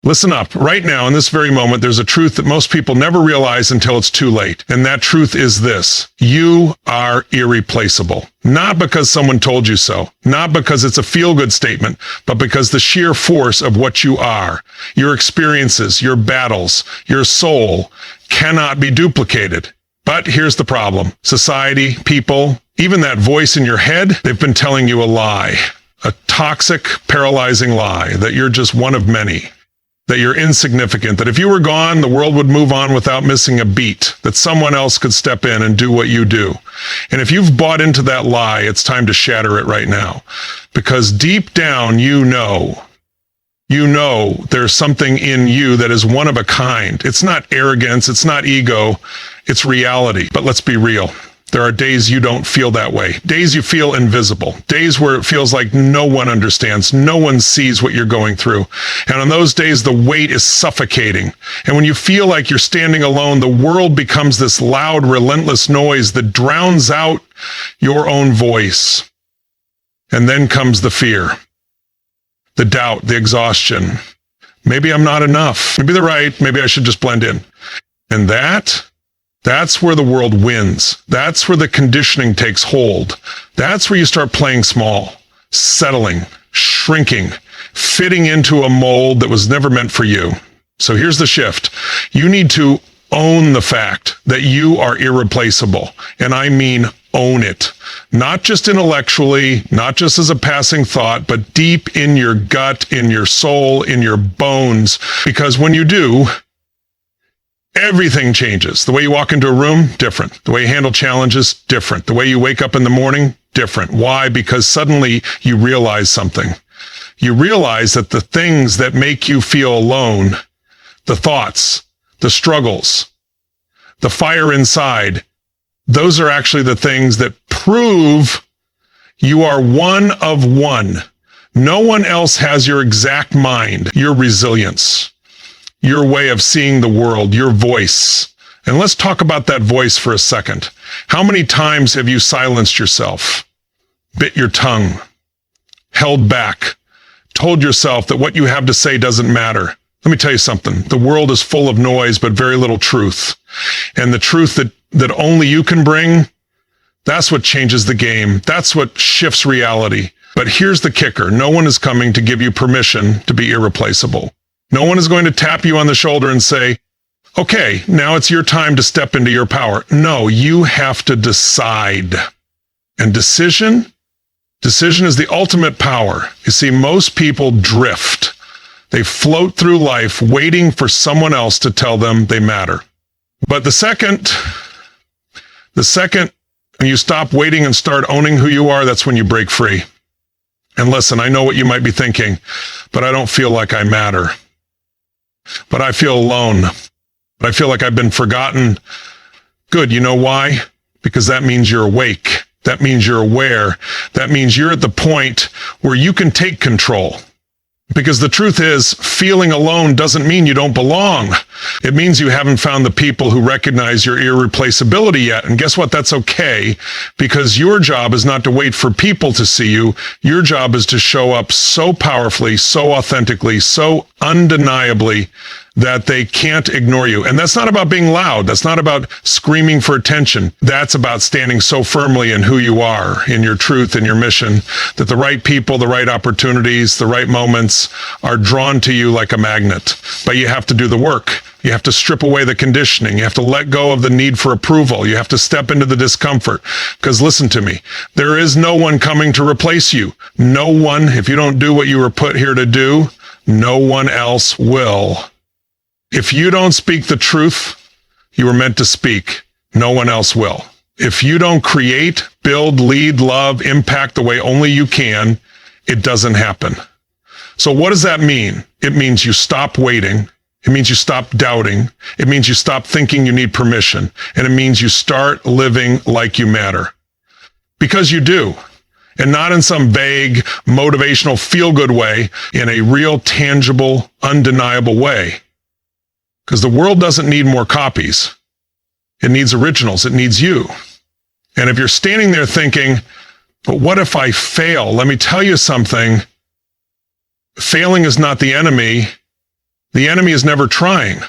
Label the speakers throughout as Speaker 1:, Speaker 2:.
Speaker 1: Listen up. Right now, in this very moment, there's a truth that most people never realize until it's too late. And that truth is this: you are irreplaceable. Not because someone told you so, not because it's a feel-good statement, but because the sheer force of what you are, your experiences, your battles, your soul cannot be duplicated. But here's the problem. Society, people, even that voice in your head, they've been telling you a lie, a toxic, paralyzing lie that you're just one of many, that you're insignificant, that if you were gone, the world would move on without missing a beat, that someone else could step in and do what you do. And if you've bought into that lie, it's time to shatter it right now. Because deep down, you know there's something in you that is one of a kind. It's not arrogance, it's not ego, it's reality. But let's be real. There are days you don't feel that way. Days you feel invisible. Days where it feels like no one understands. No one sees what you're going through. And on those days, the weight is suffocating. And when you feel like you're standing alone, the world becomes this loud, relentless noise that drowns out your own voice. And then comes the fear, the doubt, the exhaustion. Maybe I'm not enough. Maybe they're right. Maybe I should just blend in. And that's where the world wins. That's where the conditioning takes hold. That's where you start playing small, settling, shrinking, fitting into a mold that was never meant for you. So here's the shift. You need to own the fact that you are irreplaceable. And I mean own it. Not just intellectually, not just as a passing thought, but deep in your gut, in your soul, in your bones. Because when you do, everything changes. The way you walk into a room, different. The way you handle challenges, different. The way you wake up in the morning, different. Why? Because suddenly you realize something. You realize that the things that make you feel alone, the thoughts, the struggles, the fire inside, those are actually the things that prove you are one of one. No one else has your exact mind, your resilience, your way of seeing the world, your voice. And let's talk about that voice for a second. How many times have you silenced yourself, bit your tongue, held back, told yourself that what you have to say doesn't matter? Let me tell you something. The world is full of noise, but very little truth. And the truth that only you can bring, that's what changes the game. That's what shifts reality. But here's the kicker. No one is coming to give you permission to be irreplaceable. No one is going to tap you on the shoulder and say, okay, now it's your time to step into your power. No, you have to decide. And decision is the ultimate power. You see, most people drift. They float through life waiting for someone else to tell them they matter. But the second you stop waiting and start owning who you are, that's when you break free. And listen, I know what you might be thinking, but I don't feel like I matter. But I feel alone. But I feel like I've been forgotten. Good, you know why? Because that means you're awake. That means you're aware. That means you're at the point where you can take control. Because the truth is, feeling alone doesn't mean you don't belong. It means you haven't found the people who recognize your irreplaceability yet. And guess what? That's okay, because your job is not to wait for people to see you. Your job is to show up so powerfully, so authentically, so undeniably that they can't ignore you. And that's not about being loud. That's not about screaming for attention. That's about standing so firmly in who you are, in your truth, in your mission, that the right people, the right opportunities, the right moments are drawn to you like a magnet. But you have to do the work. You have to strip away the conditioning. You have to let go of the need for approval. You have to step into the discomfort. Because listen to me, there is no one coming to replace you. No one, if you don't do what you were put here to do, no one else will. If you don't speak the truth you were meant to speak, no one else will. If you don't create, build, lead, love, impact the way only you can, it doesn't happen. So what does that mean? It means you stop waiting. It means you stop doubting. It means you stop thinking you need permission. And it means you start living like you matter. Because you do. And not in some vague, motivational, feel-good way, in a real, tangible, undeniable way. Because the world doesn't need more copies. It needs originals. It needs you. And if you're standing there thinking, but what if I fail? Let me tell you something. Failing is not the enemy. The enemy is never trying.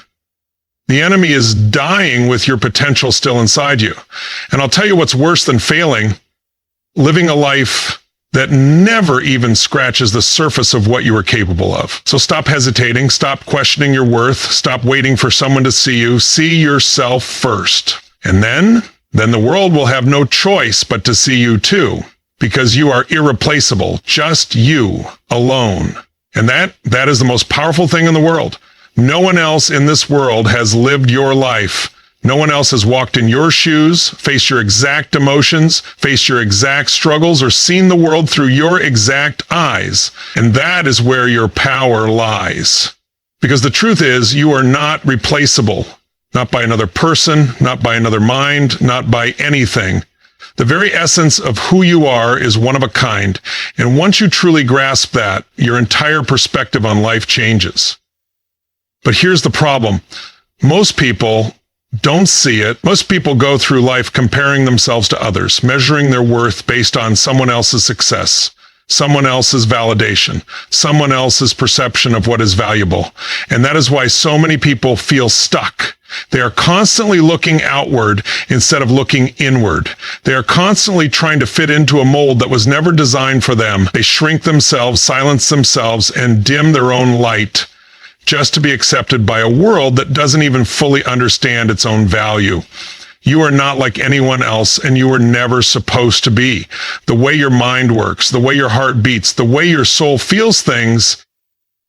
Speaker 1: The enemy is dying with your potential still inside you. And I'll tell you what's worse than failing: living a life that never even scratches the surface of what you are capable of. So stop hesitating, stop questioning your worth, stop waiting for someone to see you, see yourself first. And then the world will have no choice but to see you too, because you are irreplaceable, just you alone. And that is the most powerful thing in the world. No one else in this world has lived your life. No one else has walked in your shoes, faced your exact emotions, faced your exact struggles, or seen the world through your exact eyes. And that is where your power lies. Because the truth is, you are not replaceable. Not by another person, not by another mind, not by anything. The very essence of who you are is one of a kind. And once you truly grasp that, your entire perspective on life changes. But here's the problem. Most people don't see it. Most people go through life comparing themselves to others, measuring their worth based on someone else's success, someone else's validation, someone else's perception of what is valuable. And that is why so many people feel stuck. They are constantly looking outward instead of looking inward. They are constantly trying to fit into a mold that was never designed for them. They shrink themselves, silence themselves, and dim their own light, just to be accepted by a world that doesn't even fully understand its own value. You are not like anyone else, and you were never supposed to be. The way your mind works, the way your heart beats, the way your soul feels things,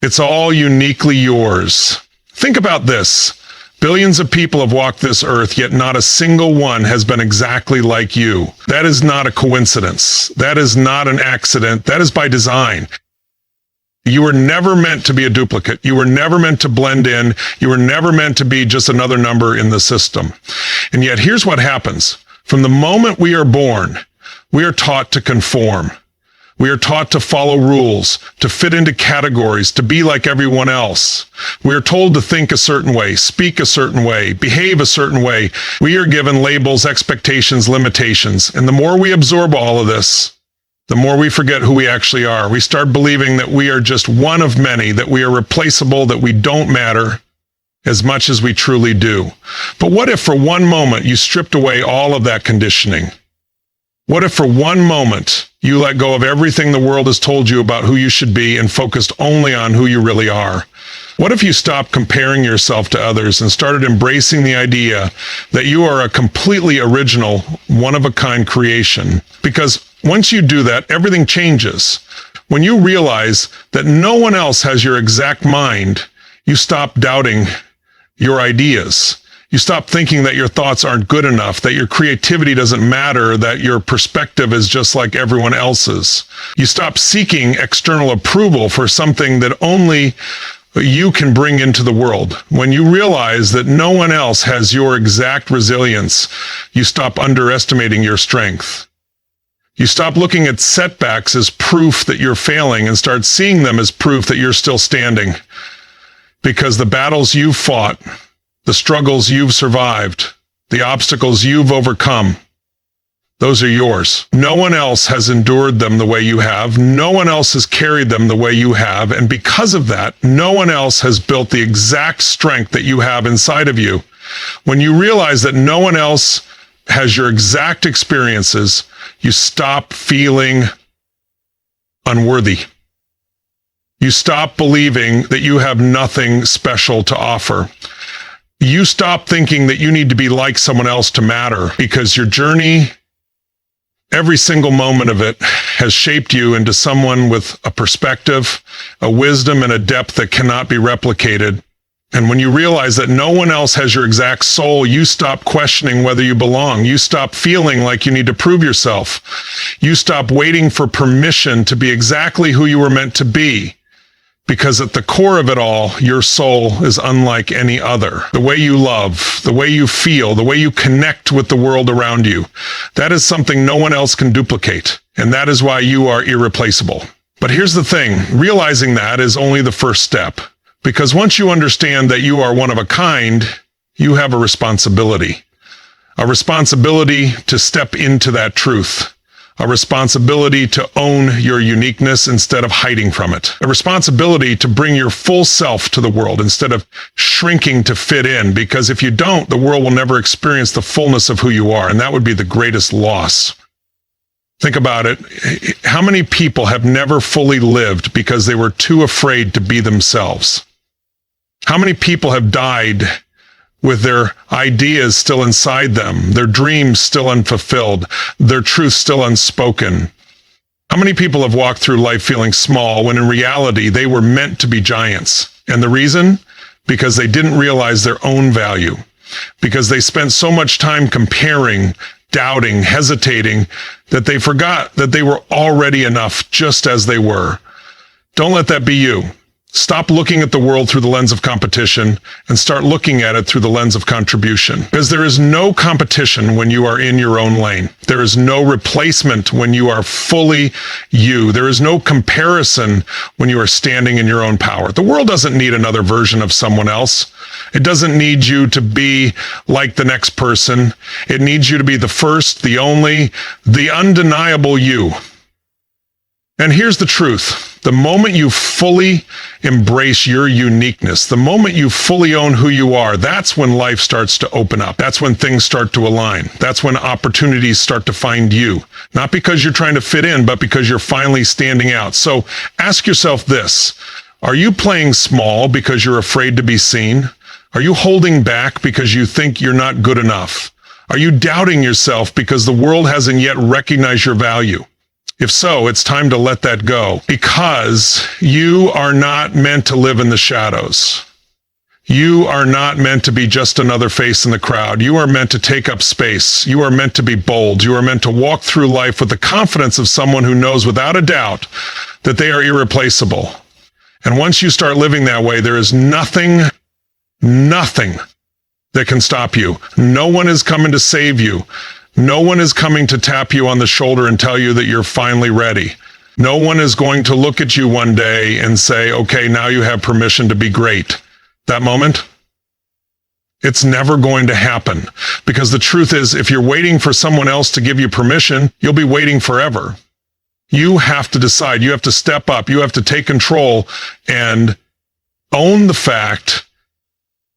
Speaker 1: it's all uniquely yours. Think about this. Billions of people have walked this earth, yet not a single one has been exactly like you. That is not a coincidence. That is not an accident. That is by design. You were never meant to be a duplicate. You were never meant to blend in. You were never meant to be just another number in the system. And yet here's what happens. From the moment we are born, we are taught to conform. We are taught to follow rules, to fit into categories, to be like everyone else. We are told to think a certain way, speak a certain way, behave a certain way. We are given labels, expectations, limitations. And the more we absorb all of this, the more we forget who we actually are. We start believing that we are just one of many, that we are replaceable, that we don't matter as much as we truly do. But what if for one moment you stripped away all of that conditioning? What if for one moment you let go of everything the world has told you about who you should be and focused only on who you really are? What if you stopped comparing yourself to others and started embracing the idea that you are a completely original, one-of-a-kind creation? Because once you do that, everything changes. When you realize that no one else has your exact mind, you stop doubting your ideas. You stop thinking that your thoughts aren't good enough, that your creativity doesn't matter, that your perspective is just like everyone else's. You stop seeking external approval for something that only you can bring into the world. When you realize that no one else has your exact resilience, you stop underestimating your strength. You stop looking at setbacks as proof that you're failing and start seeing them as proof that you're still standing. Because the battles you've fought, the struggles you've survived, the obstacles you've overcome, those are yours. No one else has endured them the way you have. No one else has carried them the way you have. And because of that, no one else has built the exact strength that you have inside of you. When you realize that no one else has your exact experiences, you stop feeling unworthy. You stop believing that you have nothing special to offer. You stop thinking that you need to be like someone else to matter, because your journey, every single moment of it, has shaped you into someone with a perspective, a wisdom, and a depth that cannot be replicated. And when you realize that no one else has your exact soul, you stop questioning whether you belong. You stop feeling like you need to prove yourself. You stop waiting for permission to be exactly who you were meant to be. Because at the core of it all, your soul is unlike any other. The way you love, the way you feel, the way you connect with the world around you, that is something no one else can duplicate. And that is why you are irreplaceable. But here's the thing, realizing that is only the first step. Because once you understand that you are one of a kind, you have a responsibility to step into that truth, A responsibility to own your uniqueness instead of hiding from it. A responsibility to bring your full self to the world instead of shrinking to fit in, because if you don't, the world will never experience the fullness of who you are, and that would be the greatest loss. Think about it. How many people have never fully lived because they were too afraid to be themselves? How many people have died with their ideas still inside them, their dreams still unfulfilled, their truth still unspoken? How many people have walked through life feeling small when in reality they were meant to be giants? And the reason? Because they didn't realize their own value. Because they spent so much time comparing, doubting, hesitating, that they forgot that they were already enough just as they were. Don't let that be you. Stop looking at the world through the lens of competition and start looking at it through the lens of contribution. Because there is no competition when you are in your own lane. There is no replacement when you are fully you. There is no comparison when you are standing in your own power. The world doesn't need another version of someone else. It doesn't need you to be like the next person. It needs you to be the first, the only, the undeniable you. And here's the truth. The moment you fully embrace your uniqueness, the moment you fully own who you are, that's when life starts to open up. That's when things start to align. That's when opportunities start to find you. Not because you're trying to fit in, but because you're finally standing out. So ask yourself this. Are you playing small because you're afraid to be seen? Are you holding back because you think you're not good enough? Are you doubting yourself because the world hasn't yet recognized your value? If so, it's time to let that go, because you are not meant to live in the shadows. You are not meant to be just another face in the crowd. You are meant to take up space. You are meant to be bold. You are meant to walk through life with the confidence of someone who knows without a doubt that they are irreplaceable. And once you start living that way, there is nothing that can stop you. No one is coming to save you. No one is coming to tap you on the shoulder and tell you that you're finally ready. No one is going to look at you one day and say, okay, now you have permission to be great. That moment, it's never going to happen. Because the truth is, if you're waiting for someone else to give you permission, you'll be waiting forever. You have to decide. You have to step up. You have to take control and own the fact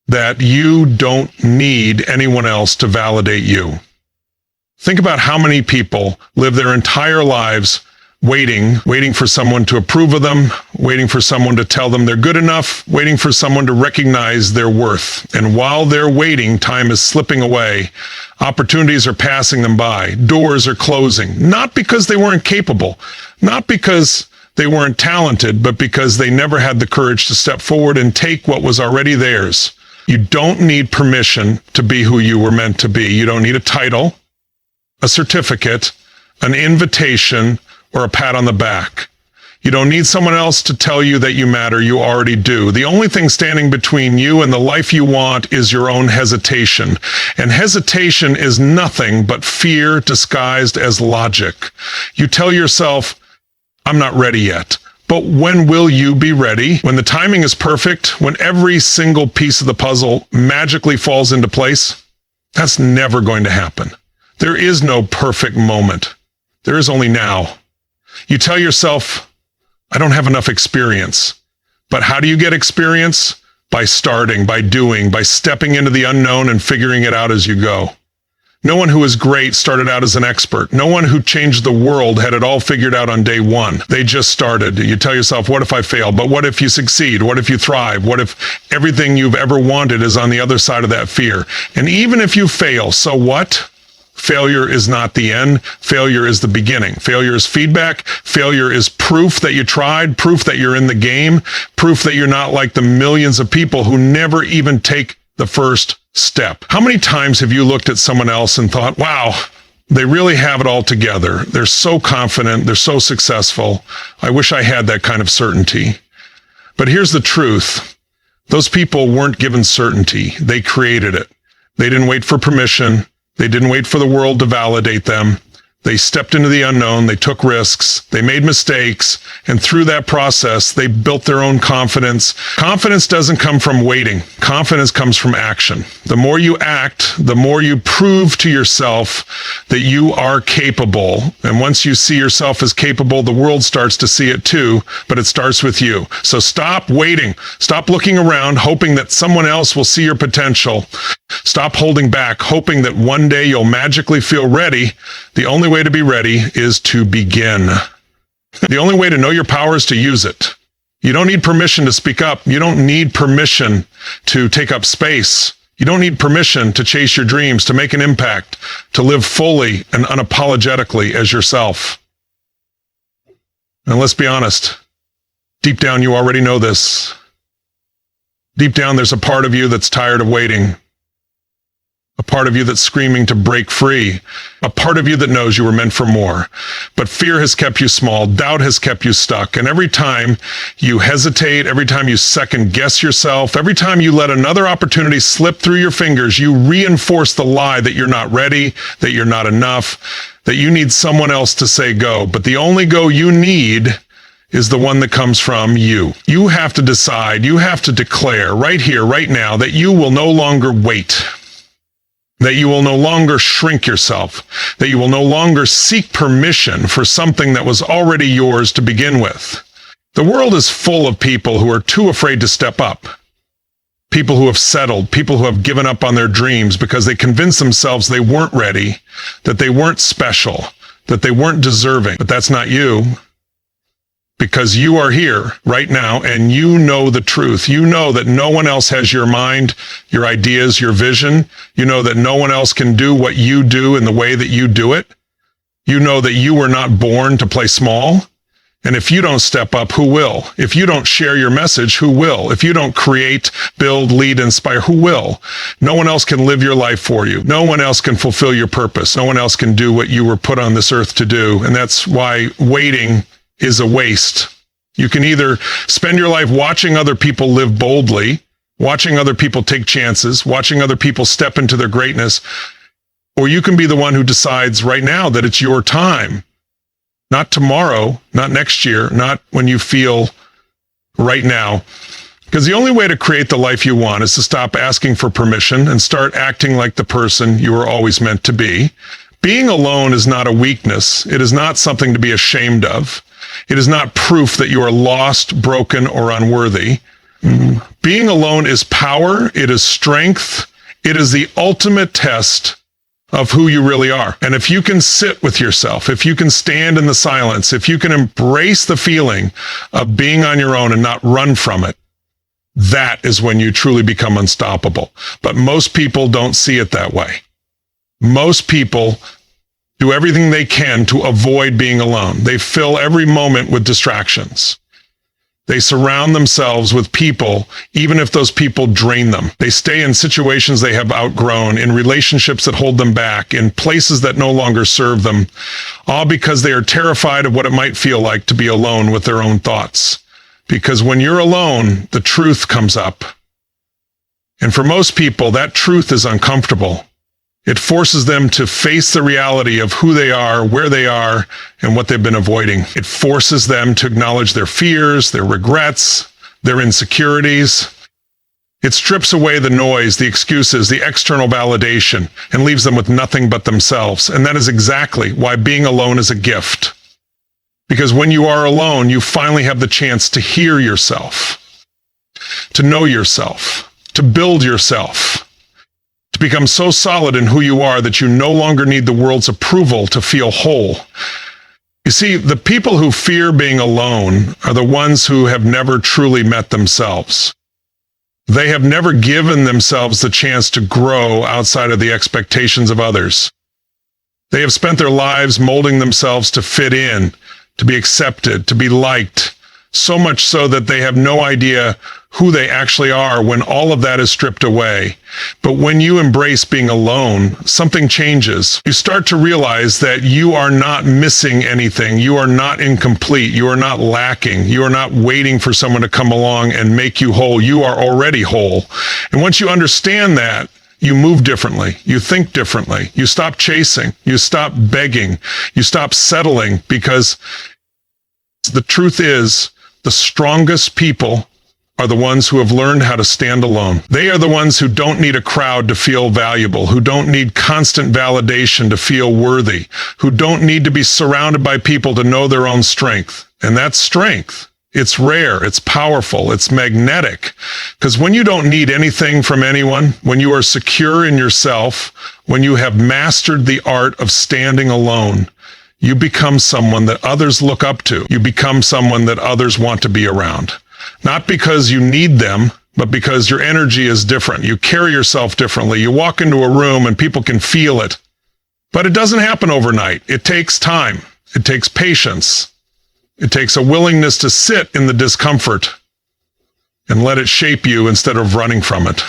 Speaker 1: that you don't need anyone else to validate you. Think about how many people live their entire lives waiting for someone to approve of them, waiting for someone to tell them they're good enough, waiting for someone to recognize their worth. And while they're waiting, time is slipping away. Opportunities are passing them by. Doors are closing. Not because they weren't capable, not because they weren't talented, but because they never had the courage to step forward and take what was already theirs. You don't need permission to be who you were meant to be. You don't need a title, a certificate, an invitation, or a pat on the back. You don't need someone else to tell you that you matter. You already do. The only thing standing between you and the life you want is your own hesitation. And hesitation is nothing but fear disguised as logic. You tell yourself, I'm not ready yet. But when will you be ready? When the timing is perfect? When every single piece of the puzzle magically falls into place? That's never going to happen. There is no perfect moment. There is only now. You tell yourself, I don't have enough experience. But how do you get experience? By starting, by doing, by stepping into the unknown and figuring it out as you go. No one who is great started out as an expert. No one who changed the world had it all figured out on day one. They just started. You tell yourself, what if I fail? But what if you succeed? What if you thrive? What if everything you've ever wanted is on the other side of that fear? And even if you fail, so what? Failure is not the end. Failure is the beginning. Failure is feedback. Failure is proof that you tried, proof that you're in the game, proof that you're not like the millions of people who never even take the first step. How many times have you looked at someone else and thought, wow, they really have it all together. They're so confident. They're so successful. I wish I had that kind of certainty. But here's the truth. Those people weren't given certainty. They created it. They didn't wait for permission. They didn't wait for the world to validate them. They stepped into the unknown, they took risks, they made mistakes, and through that process, they built their own confidence. Confidence doesn't come from waiting. Confidence comes from action. The more you act, the more you prove to yourself that you are capable. And once you see yourself as capable, the world starts to see it too, but it starts with you. So stop waiting. Stop looking around, hoping that someone else will see your potential. Stop holding back, hoping that one day you'll magically feel ready. The only way to be ready is to begin. The only way to know your power is to use it. You don't need permission to speak up. You don't need permission to take up space. You don't need permission to chase your dreams, to make an impact, to live fully and unapologetically as yourself. And let's be honest, deep down you already know this. Deep down there's a part of you that's tired of waiting. A part of you that's screaming to break free. A part of you that knows you were meant for more. But fear has kept you small. Doubt has kept you stuck. And every time you hesitate, every time you second guess yourself, every time you let another opportunity slip through your fingers, you reinforce the lie that you're not ready, that you're not enough, that you need someone else to say go. But the only go you need is the one that comes from you. You have to decide, you have to declare right here, right now, that you will no longer wait. That you will no longer shrink yourself, that you will no longer seek permission for something that was already yours to begin with. The world is full of people who are too afraid to step up. People who have settled, people who have given up on their dreams because they convinced themselves they weren't ready, that they weren't special, that they weren't deserving. But that's not you. Because you are here right now and you know the truth. You know that no one else has your mind, your ideas, your vision. You know that no one else can do what you do in the way that you do it. You know that you were not born to play small. And if you don't step up, who will? If you don't share your message, who will? If you don't create, build, lead, inspire, who will? No one else can live your life for you. No one else can fulfill your purpose. No one else can do what you were put on this earth to do. And that's why waiting is a waste. You can either spend your life watching other people live boldly, watching other people take chances, watching other people step into their greatness, or you can be the one who decides right now that it's your time. Not tomorrow, not next year, not when you feel right now. Because the only way to create the life you want is to stop asking for permission and start acting like the person you were always meant to be. Being alone is not a weakness. It is not something to be ashamed of. It is not proof that you are lost, broken, or unworthy. Being alone is power. It is strength. It is the ultimate test of who you really are. And if you can sit with yourself, if you can stand in the silence, if you can embrace the feeling of being on your own and not run from it, that is when you truly become unstoppable. But most people don't see it that way. Most people do everything they can to avoid being alone. They fill every moment with distractions. They surround themselves with people, even if those people drain them. They stay in situations they have outgrown, in relationships that hold them back, in places that no longer serve them, all because they are terrified of what it might feel like to be alone with their own thoughts. Because when you're alone, the truth comes up. And for most people, that truth is uncomfortable. It forces them to face the reality of who they are, where they are, and what they've been avoiding. It forces them to acknowledge their fears, their regrets, their insecurities. It strips away the noise, the excuses, the external validation, and leaves them with nothing but themselves. And that is exactly why being alone is a gift. Because when you are alone, you finally have the chance to hear yourself, to know yourself, to build yourself, to become so solid in who you are that you no longer need the world's approval to feel whole. You see, the people who fear being alone are the ones who have never truly met themselves. They have never given themselves the chance to grow outside of the expectations of others. They have spent their lives molding themselves to fit in, to be accepted, to be liked, so much so that they have no idea who they actually are when all of that is stripped away. But when you embrace being alone, something changes. You start to realize that you are not missing anything. You are not incomplete. You are not lacking. You are not waiting for someone to come along and make you whole. You are already whole. And once you understand that, You move differently. You think differently. You stop chasing. You stop begging. You stop settling, because the truth is, the strongest people are the ones who have learned how to stand alone. They are the ones who don't need a crowd to feel valuable, who don't need constant validation to feel worthy, who don't need to be surrounded by people to know their own strength. And that strength, it's rare, it's powerful, it's magnetic. Because when you don't need anything from anyone, when you are secure in yourself, when you have mastered the art of standing alone, you become someone that others look up to. You become someone that others want to be around. Not because you need them, but because your energy is different. You carry yourself differently. You walk into a room and people can feel it. But it doesn't happen overnight. It takes time. It takes patience. It takes a willingness to sit in the discomfort and let it shape you instead of running from it.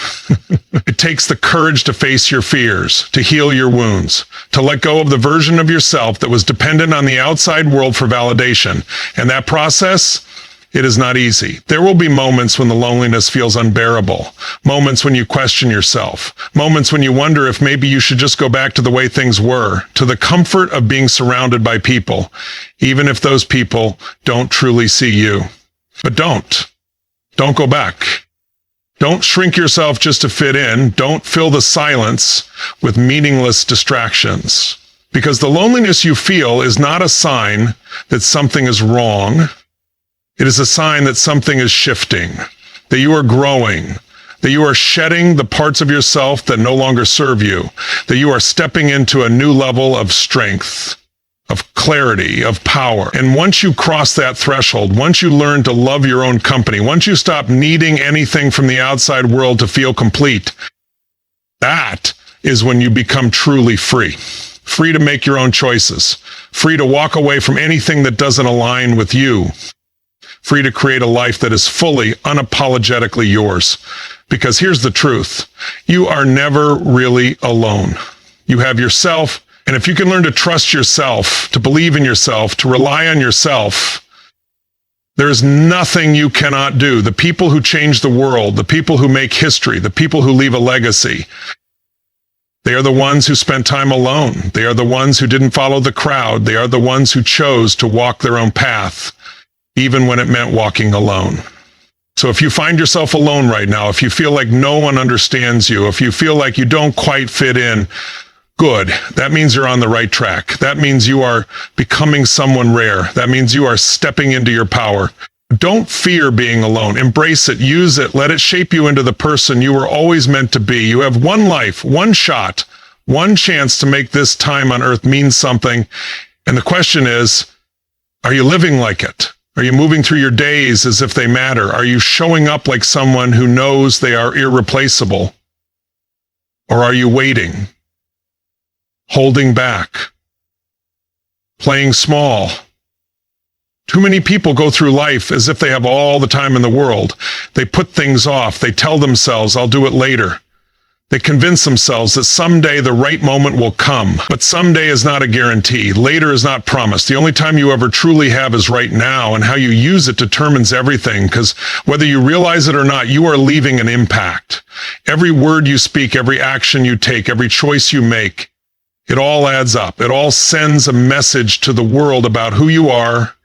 Speaker 1: It takes the courage to face your fears, to heal your wounds, to let go of the version of yourself that was dependent on the outside world for validation. And that process, it is not easy. There will be moments when the loneliness feels unbearable, moments when you question yourself, moments when you wonder if maybe you should just go back to the way things were, to the comfort of being surrounded by people, even if those people don't truly see you. But don't go back. Don't shrink yourself just to fit in. Don't fill the silence with meaningless distractions. Because the loneliness you feel is not a sign that something is wrong. It is a sign that something is shifting, that you are growing, that you are shedding the parts of yourself that no longer serve you, that you are stepping into a new level of strength, of clarity, of power. And once you cross that threshold, once you learn to love your own company, once you stop needing anything from the outside world to feel complete, that is when you become truly free. Free to make your own choices, free to walk away from anything that doesn't align with you. Free to create a life that is fully, unapologetically yours. Because here's the truth. You are never really alone. You have yourself, and if you can learn to trust yourself, to believe in yourself, to rely on yourself, there is nothing you cannot do. The people who change the world, the people who make history, the people who leave a legacy, they are the ones who spent time alone. They are the ones who didn't follow the crowd. They are the ones who chose to walk their own path, even when it meant walking alone. So if you find yourself alone right now, if you feel like no one understands you, if you feel like you don't quite fit in, good. That means you're on the right track. That means you are becoming someone rare. That means you are stepping into your power. Don't fear being alone. Embrace it. Use it. Let it shape you into the person you were always meant to be. You have one life, one shot, one chance to make this time on earth mean something. And the question is, are you living like it? Are you moving through your days as if they matter? Are you showing up like someone who knows they are irreplaceable? Or are you waiting, holding back, playing small? Too many people go through life as if they have all the time in the world. They put things off. They tell themselves, I'll do it later. They convince themselves that someday the right moment will come. But someday is not a guarantee. Later is not promised. The only time you ever truly have is right now, and how you use it determines everything, because whether you realize it or not, you are leaving an impact. Every word you speak, every action you take, every choice you make, it all adds up. It all sends a message to the world about who you are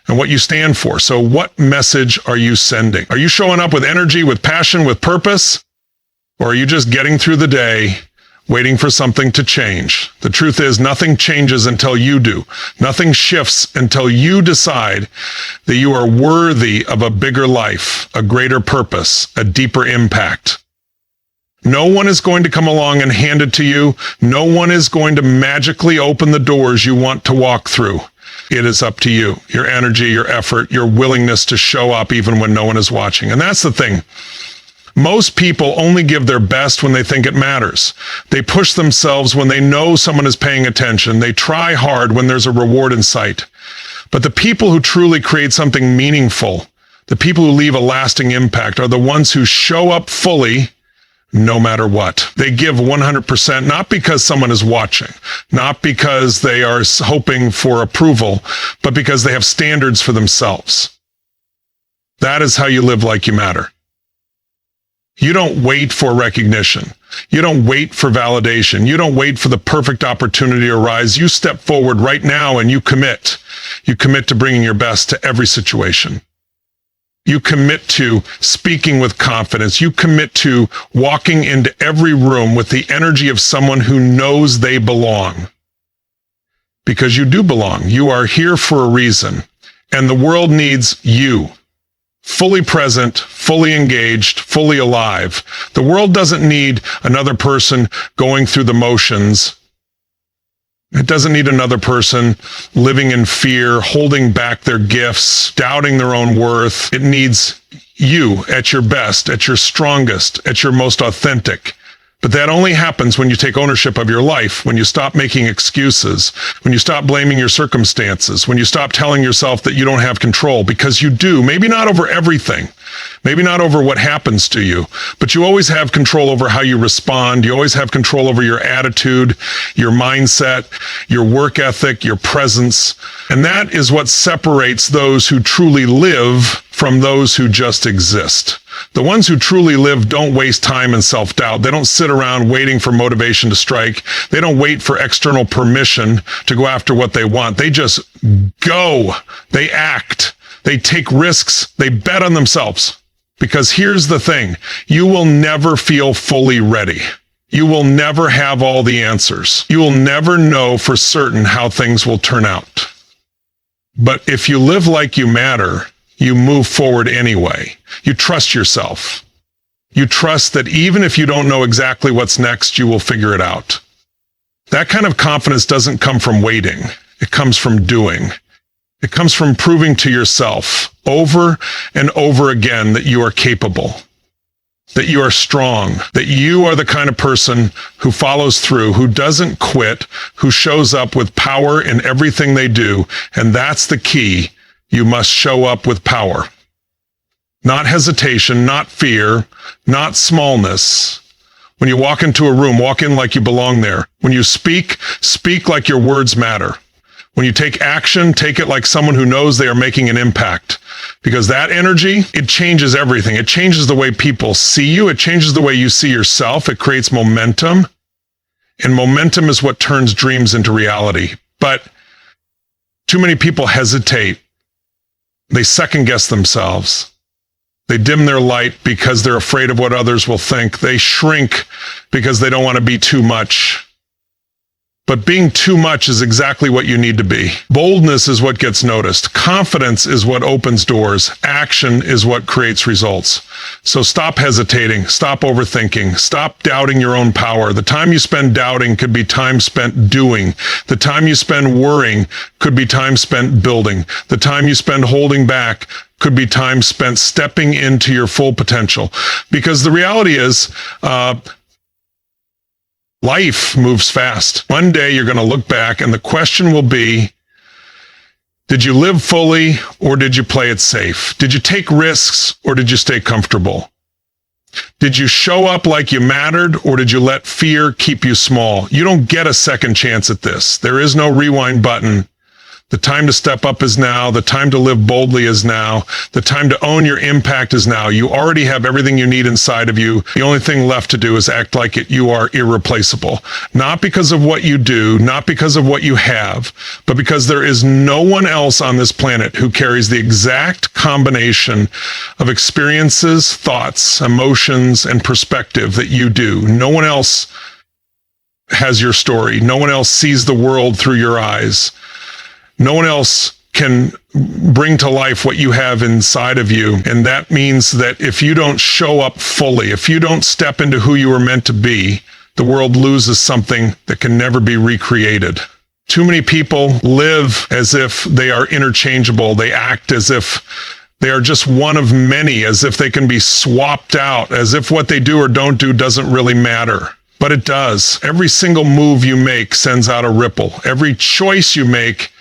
Speaker 1: and what you stand for. So what message are you sending? Are you showing up with energy, with passion, with purpose? Or are you just getting through the day, waiting for something to change? The truth is, nothing changes until you do. Nothing shifts until you decide that you are worthy of a bigger life, a greater purpose, a deeper impact. No one is going to come along and hand it to you. No one is going to magically open the doors you want to walk through. It is up to you, your energy, your effort, your willingness to show up even when no one is watching. And that's the thing. Most people only give their best when they think it matters. They push themselves when they know someone is paying attention. They try hard when there's a reward in sight. But the people who truly create something meaningful, the people who leave a lasting impact, are the ones who show up fully no matter what. They give 100%, not because someone is watching, not because they are hoping for approval, but because they have standards for themselves. That is how you live like you matter. You don't wait for recognition. You don't wait for validation. You don't wait for the perfect opportunity to arise. You step forward right now and you commit. You commit to bringing your best to every situation. You commit to speaking with confidence. You commit to walking into every room with the energy of someone who knows they belong. Because you do belong. You are here for a reason. And the world needs you. Fully present, fully engaged, fully alive. The world doesn't need another person going through the motions. It doesn't need another person living in fear, holding back their gifts, doubting their own worth. It needs you at your best, at your strongest, at your most authentic. But that only happens when you take ownership of your life, when you stop making excuses, when you stop blaming your circumstances, when you stop telling yourself that you don't have control, because you do. Maybe not over everything, maybe not over what happens to you, but you always have control over how you respond. You always have control over your attitude, your mindset, your work ethic, your presence. And that is what separates those who truly live from those who just exist. The ones who truly live don't waste time in self-doubt. They don't sit around waiting for motivation to strike. They don't wait for external permission to go after what they want. They just go. They act. They take risks. They bet on themselves. Because here's the thing. You will never feel fully ready. You will never have all the answers. You will never know for certain how things will turn out. But if you live like you matter, you move forward anyway. You trust yourself. You trust that even if you don't know exactly what's next, you will figure it out. That kind of confidence doesn't come from waiting. It comes from doing. It comes from proving to yourself over and over again that you are capable, that you are strong, that you are the kind of person who follows through, who doesn't quit, who shows up with power in everything they do. And that's the key. You must show up with power. Not hesitation, not fear, not smallness. When you walk into a room, walk in like you belong there. When you speak, speak like your words matter. When you take action, take it like someone who knows they are making an impact. Because that energy, it changes everything. It changes the way people see you. It changes the way you see yourself. It creates momentum. And momentum is what turns dreams into reality. But too many people hesitate. They second guess themselves. They dim their light because they're afraid of what others will think. They shrink because they don't want to be too much. But being too much is exactly what you need to be. Boldness is what gets noticed. Confidence is what opens doors. Action is what creates results. So stop hesitating. Stop overthinking. Stop doubting your own power. The time you spend doubting could be time spent doing. The time you spend worrying could be time spent building. The time you spend holding back could be time spent stepping into your full potential. Because the reality is, life moves fast. One day you're going to look back and the question will be, did you live fully or did you play it safe? Did you take risks or did you stay comfortable? Did you show up like you mattered or did you let fear keep you small? You don't get a second chance at this. There is no rewind button. The time to step up is now. The time to live boldly is now. The time to own your impact is now. You already have everything you need inside of you. The only thing left to do is act like it. You are irreplaceable. Not because of what you do, not because of what you have, but because there is no one else on this planet who carries the exact combination of experiences, thoughts, emotions, and perspective that you do. No one else has your story. No one else sees the world through your eyes. No one else can bring to life what you have inside of you. And that means that if you don't show up fully, if you don't step into who you were meant to be, the world loses something that can never be recreated. Too many people live as if they are interchangeable. They act as if they are just one of many, as if they can be swapped out, as if what they do or don't do doesn't really matter. But it does. Every single move you make sends out a ripple. Every choice you make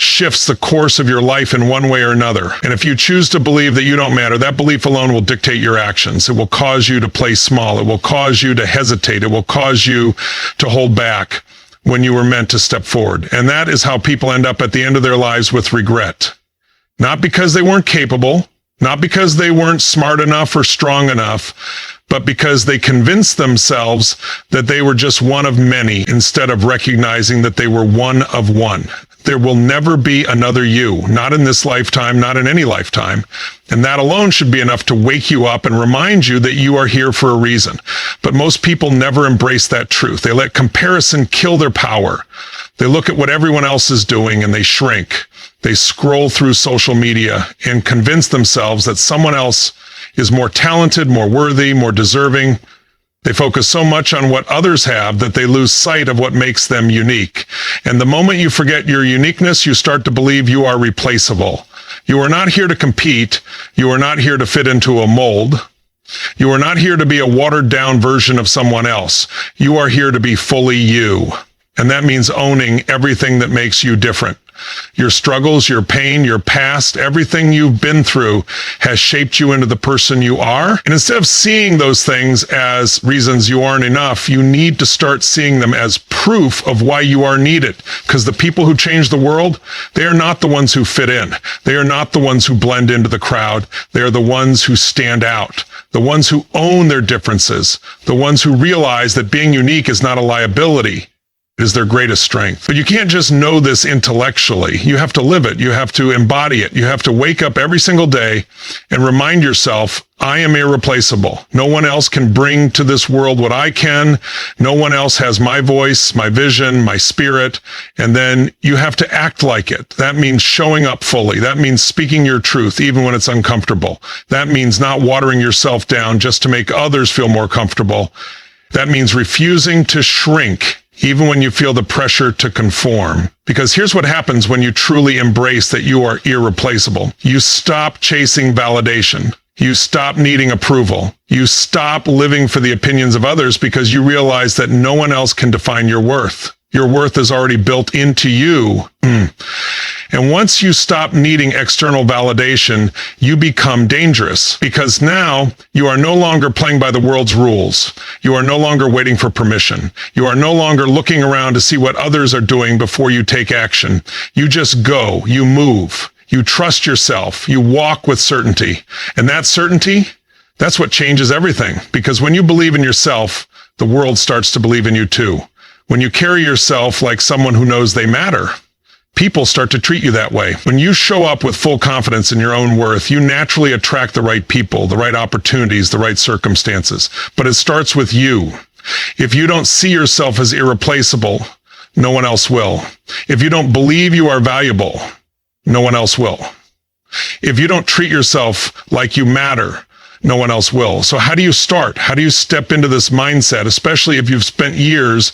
Speaker 1: shifts the course of your life in one way or another. And if you choose to believe that you don't matter, that belief alone will dictate your actions. It will cause you to play small. It will cause you to hesitate. It will cause you to hold back when you were meant to step forward. And that is how people end up at the end of their lives with regret. Not because they weren't capable, not because they weren't smart enough or strong enough, but because they convinced themselves that they were just one of many instead of recognizing that they were one of one. There will never be another you, not in this lifetime, not in any lifetime. And that alone should be enough to wake you up and remind you that you are here for a reason. But most people never embrace that truth. They let comparison kill their power. They look at what everyone else is doing and they shrink. They scroll through social media and convince themselves that someone else is more talented, more worthy, more deserving. They focus so much on what others have that they lose sight of what makes them unique. And the moment you forget your uniqueness, you start to believe you are replaceable. You are not here to compete. You are not here to fit into a mold. You are not here to be a watered-down version of someone else. You are here to be fully you. And that means owning everything that makes you different. Your struggles, your pain, your past, everything you've been through has shaped you into the person you are. And instead of seeing those things as reasons you aren't enough, you need to start seeing them as proof of why you are needed. Because the people who change the world, they are not the ones who fit in. They are not the ones who blend into the crowd. They are the ones who stand out. The ones who own their differences. The ones who realize that being unique is not a liability. Is their greatest strength. But you can't just know this intellectually. You have to live it. You have to embody it. You have to wake up every single day and remind yourself, I am irreplaceable. No one else can bring to this world what I can. No one else has my voice, my vision, my spirit. And then you have to act like it. That means showing up fully. That means speaking your truth, even when it's uncomfortable. That means not watering yourself down just to make others feel more comfortable. That means refusing to shrink even when you feel the pressure to conform. Because here's what happens when you truly embrace that you are irreplaceable. You stop chasing validation. You stop needing approval. You stop living for the opinions of others because you realize that no one else can define your worth. Your worth is already built into you. And once you stop needing external validation, you become dangerous because now you are no longer playing by the world's rules. You are no longer waiting for permission. You are no longer looking around to see what others are doing before you take action. You just go, you move, you trust yourself, you walk with certainty. And that certainty, that's what changes everything. Because when you believe in yourself, the world starts to believe in you too. When you carry yourself like someone who knows they matter, people start to treat you that way. When you show up with full confidence in your own worth, you naturally attract the right people, the right opportunities, the right circumstances. But it starts with you. If you don't see yourself as irreplaceable, no one else will. If you don't believe you are valuable, no one else will. If you don't treat yourself like you matter, no one else will. So how do you start? How do you step into this mindset, especially if you've spent years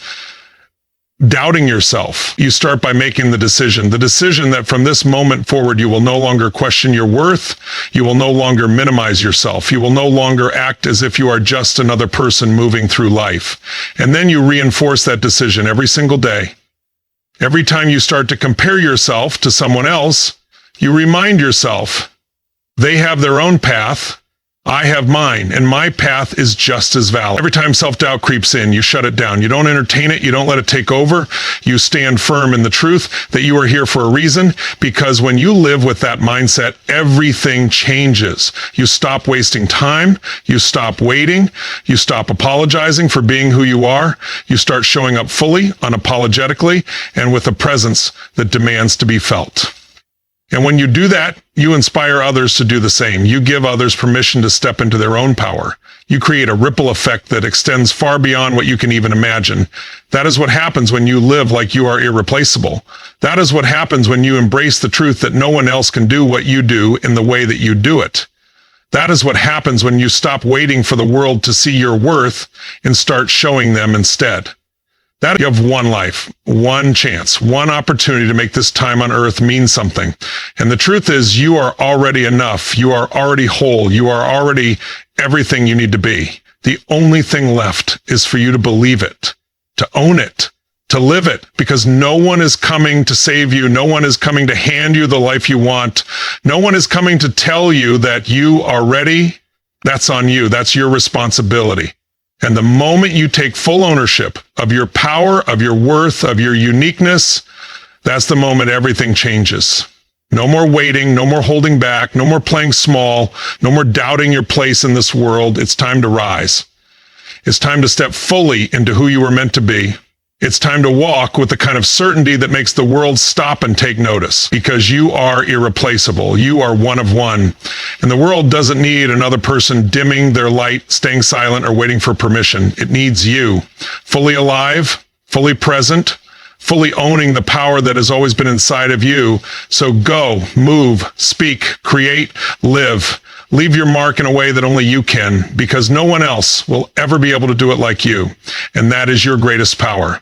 Speaker 1: doubting yourself? You start by making the decision that from this moment forward, you will no longer question your worth. You will no longer minimize yourself. You will no longer act as if you are just another person moving through life. And then you reinforce that decision every single day. Every time you start to compare yourself to someone else, you remind yourself, they have their own path. I have mine, and my path is just as valid. Every time self-doubt creeps in, you shut it down. You don't entertain it. You don't let it take over. You stand firm in the truth that you are here for a reason, because when you live with that mindset, everything changes. You stop wasting time. You stop waiting. You stop apologizing for being who you are. You start showing up fully, unapologetically, and with a presence that demands to be felt. And when you do that, you inspire others to do the same. You give others permission to step into their own power. You create a ripple effect that extends far beyond what you can even imagine. That is what happens when you live like you are irreplaceable. That is what happens when you embrace the truth that no one else can do what you do in the way that you do it. That is what happens when you stop waiting for the world to see your worth and start showing them instead. That you have one life, one chance, one opportunity to make this time on earth mean something. And the truth is, you are already enough. You are already whole. You are already everything you need to be. The only thing left is for you to believe it, to own it, to live it, because no one is coming to save you. No one is coming to hand you the life you want. No one is coming to tell you that you are ready. That's on you. That's your responsibility. And the moment you take full ownership of your power, of your worth, of your uniqueness, that's the moment everything changes. No more waiting, no more holding back, no more playing small, no more doubting your place in this world. It's time to rise. It's time to step fully into who you were meant to be. It's time to walk with the kind of certainty that makes the world stop and take notice, because you are irreplaceable. You are one of one. And the world doesn't need another person dimming their light, staying silent, or waiting for permission. It needs you, fully alive, fully present, fully owning the power that has always been inside of you. So go, move, speak, create, live. Leave your mark in a way that only you can, because no one else will ever be able to do it like you. And that is your greatest power.